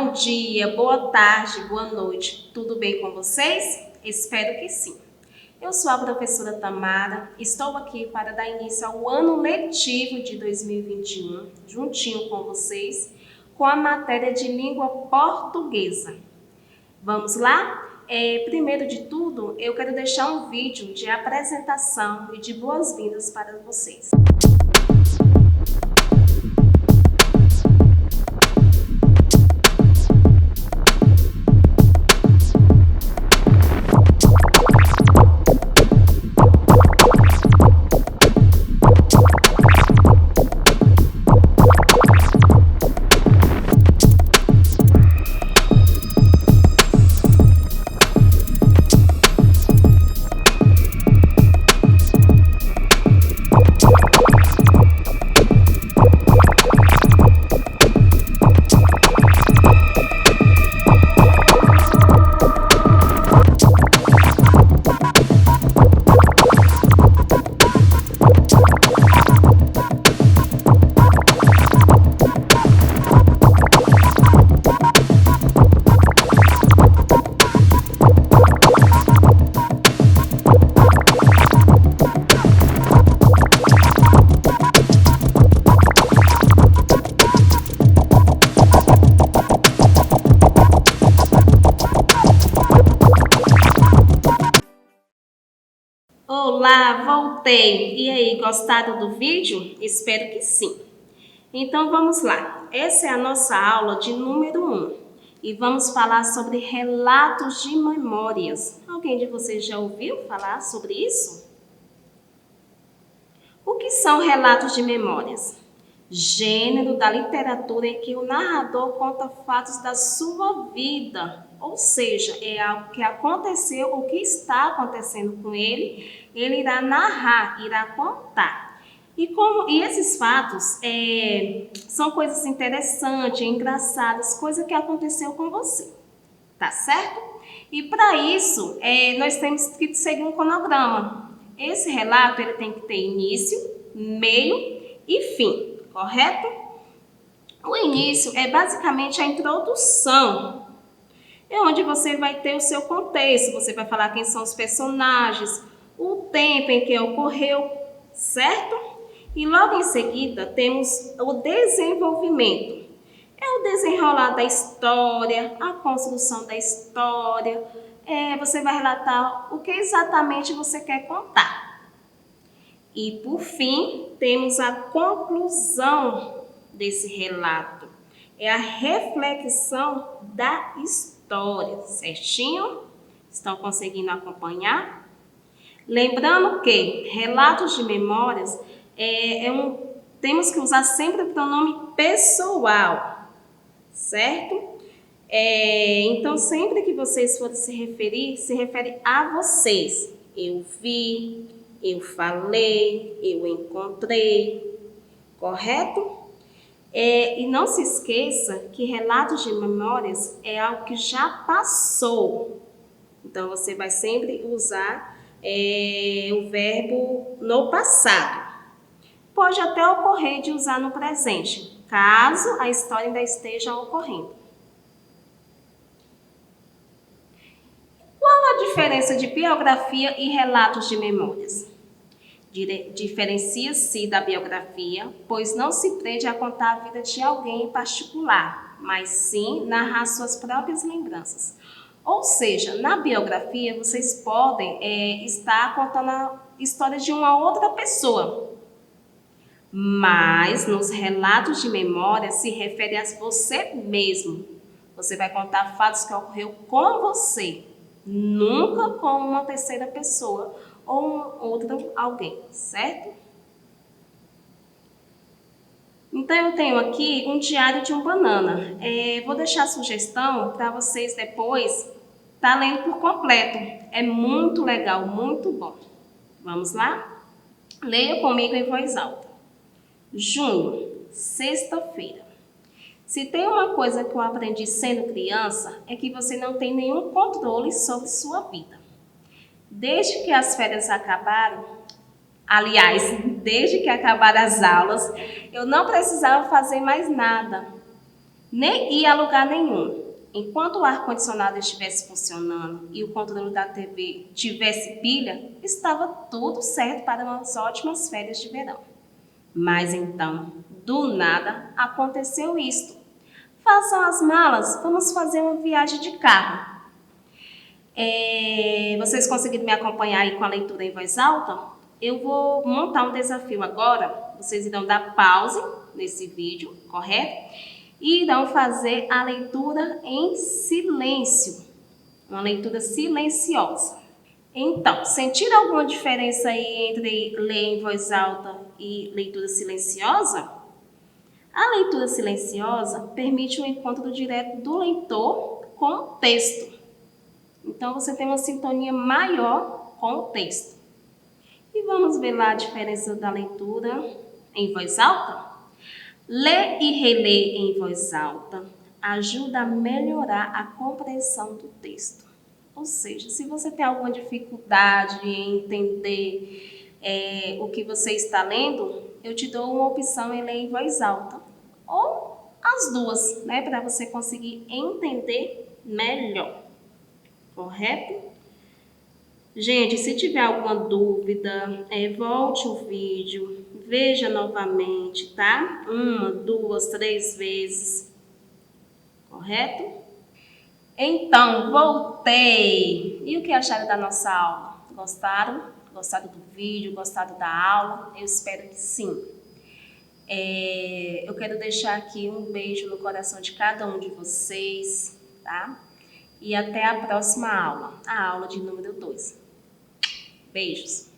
bom dia, boa tarde, boa noite. Tudo bem com vocês? Espero que sim. Eu sou a professora Tamara, estou aqui para dar início ao ano letivo de 2021, juntinho com vocês, com a matéria de língua portuguesa. Vamos lá? Primeiro de tudo, eu quero deixar um vídeo de apresentação e de boas-vindas para vocês. Olá, voltei! E aí, gostaram do vídeo? Espero que sim. Então vamos lá. Essa é a nossa aula de número 1 e vamos falar sobre relatos de memórias. Alguém de vocês já ouviu falar sobre isso? O que são relatos de memórias? Gênero da literatura em que o narrador conta fatos da sua vida, ou seja, é algo que aconteceu ou que está acontecendo com ele, ele irá narrar, irá contar. E esses fatos são coisas interessantes, engraçadas, coisa que aconteceu com você, tá certo? E para isso, nós temos que seguir um cronograma. Esse relato ele tem que ter início, meio e fim, correto? O início é basicamente a introdução. É onde você vai ter o seu contexto, você vai falar quem são os personagens, o tempo em que ocorreu, certo? E logo em seguida temos o desenvolvimento. É o desenrolar da história, a construção da história. Você vai relatar o que exatamente você quer contar. E por fim, temos a conclusão desse relato. É a reflexão da história, certinho? Estão conseguindo acompanhar? Lembrando que relatos de memórias temos que usar sempre o pronome pessoal, certo? Então, sempre que vocês forem se referir, se refere a vocês. Eu vi, eu falei, eu encontrei, correto? E não se esqueça que relatos de memórias é algo que já passou. Então, você vai sempre usar o verbo no passado. Pode até ocorrer de usar no presente, caso a história ainda esteja ocorrendo. Qual a diferença de biografia e relatos de memórias? Diferencia-se da biografia, pois não se prende a contar a vida de alguém em particular, mas sim narrar suas próprias lembranças. Ou seja, na biografia vocês podem estar contando a história de uma outra pessoa, mas nos relatos de memória se refere a você mesmo. Você vai contar fatos que ocorreu com você, nunca com uma terceira pessoa ou outro alguém, certo? Então, eu tenho aqui um diário de um banana. Vou deixar a sugestão para vocês depois estar lendo por completo. É muito legal, muito bom. Vamos lá? Leia comigo em voz alta. Junho, sexta-feira. Se tem uma coisa que eu aprendi sendo criança, é que você não tem nenhum controle sobre sua vida. Desde que as férias acabaram, aliás, desde que acabaram as aulas, eu não precisava fazer mais nada. nem ir a lugar nenhum. Enquanto o ar-condicionado estivesse funcionando e o controle da TV tivesse pilha, estava tudo certo para umas ótimas férias de verão. Mas então, do nada, aconteceu isto. Façam as malas, vamos fazer uma viagem de carro. Vocês conseguiram me acompanhar aí com a leitura em voz alta? Eu vou montar um desafio agora. Vocês irão dar pause nesse vídeo, correto? E irão fazer a leitura em silêncio. Uma leitura silenciosa. Então, sentiram alguma diferença aí entre ler em voz alta e leitura silenciosa? A leitura silenciosa permite o encontro direto do leitor com o texto. Então, você tem uma sintonia maior com o texto. E vamos ver lá a diferença da leitura em voz alta? Ler e reler em voz alta ajuda a melhorar a compreensão do texto. Ou seja, se você tem alguma dificuldade em entender o que você está lendo, eu te dou uma opção em ler em voz alta. Ou as duas, né, para você conseguir entender melhor. Correto? Gente, se tiver alguma dúvida, volte o vídeo, veja novamente, tá? 1, 2, 3 vezes. Correto? Então, voltei! E o que acharam da nossa aula? Gostaram? Gostaram do vídeo? Gostaram da aula? Eu espero que sim. Eu quero deixar aqui um beijo no coração de cada um de vocês, tá? E até a próxima aula, a aula de número 2. Beijos!